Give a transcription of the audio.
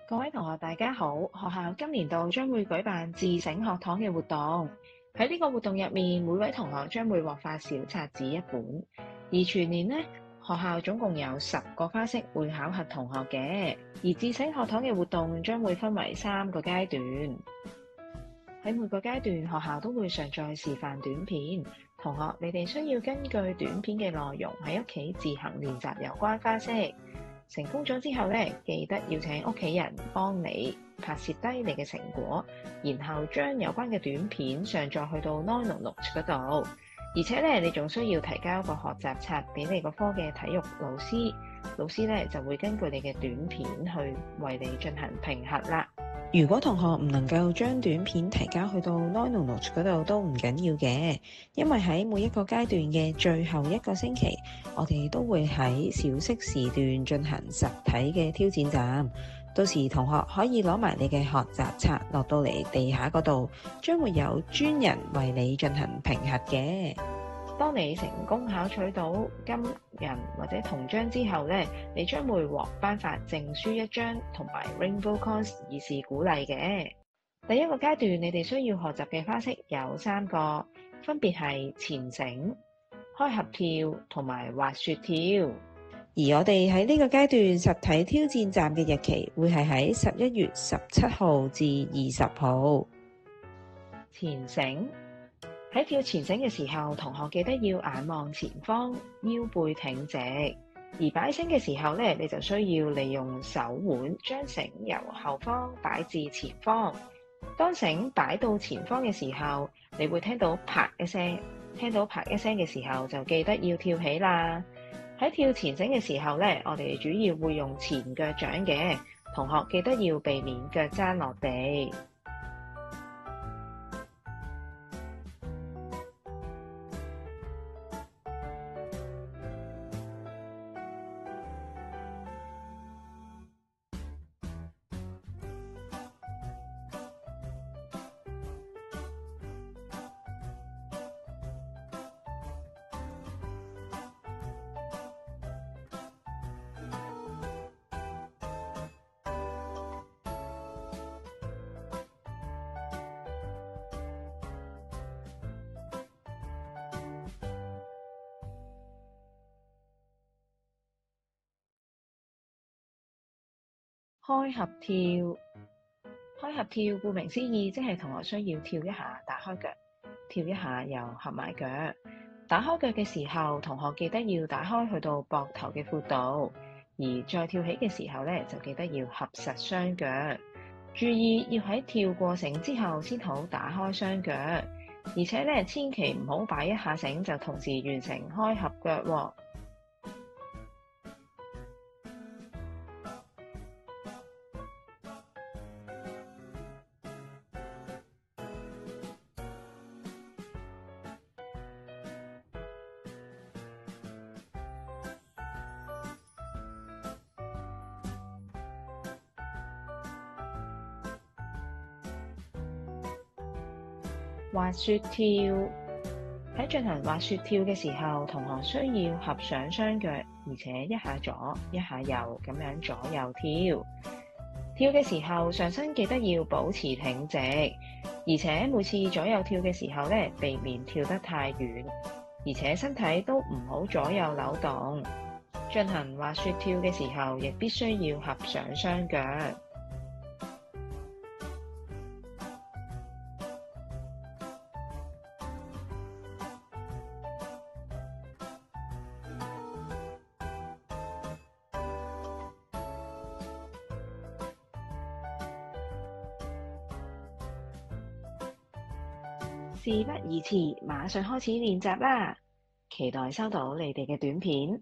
各位同學，大家好！學校今年度將會舉辦自省學堂嘅活動。喺呢個活動入面，每位同學將會獲發小冊子一本。而全年呢，學校總共有10個花式會考核同學嘅。而自省學堂嘅活動將會分為3個階段。喺每個階段，學校都會上載示範短片。同學，你哋需要根據短片嘅內容喺屋企自行練習有關花式。成功咗之後呢，記得要請屋企人幫你拍攝低你嘅成果，然後將有關嘅短片上載去到 Note 嗰度。而且呢，你仲需要提交個學習冊俾你個科嘅體育老師，老師呢就會根據你嘅短片去為你進行評核啦。如果同學唔能夠將短片提交去到 Note 嗰度都唔緊要嘅，因為喺每一個階段嘅最後一個星期，我哋都會喺小息時段進行實體嘅挑戰站。到時同學可以攞埋你嘅學習冊落到嚟地下嗰度，將會有專人為你進行評核嘅。當你成功考取到金銀或者銅章之後呢，你將會獲頒發證書1張同埋 Rainbow Coins 以示鼓勵嘅。第一個階段，你哋需要學習嘅花式有3個，分別係前繩、開合跳同埋滑雪跳。而我哋喺呢個階段實體挑戰站嘅日期會係喺11月17號至20號。前繩。喺跳前繩嘅時候，同學記得要眼望前方，腰背挺直。而擺繩嘅時候呢，你就需要利用手腕將繩由後方擺至前方。當繩擺到前方嘅時候，你會聽到啪一聲，聽到啪一聲嘅時候就記得要跳起啦。喺跳前繩嘅時候呢，我哋主要會用前腳掌嘅，同學記得要避免腳踭落地。開合跳，開合跳顧名思義，即係同學需要跳一下打開腳，跳一下又合埋腳。打開腳嘅時候，同學記得要打開去到膊頭嘅闊度，而再跳起嘅時候呢，就記得要合實雙腳。注意要喺跳過繩之後先好打開雙腳，而且呢，千祈唔好擺一下繩就同時完成開合腳喎。滑雪跳，喺進行滑雪跳嘅時候，同學需要合上雙腳，而且一下左一下右咁樣左右跳。跳嘅時候，上身記得要保持挺直，而且每次左右跳嘅時候呢，避免跳得太遠，而且身體都唔好左右扭動。進行滑雪跳嘅時候，亦必須要合上雙腳。事不宜遲，馬上開始練習啦！期待收到你哋嘅短片。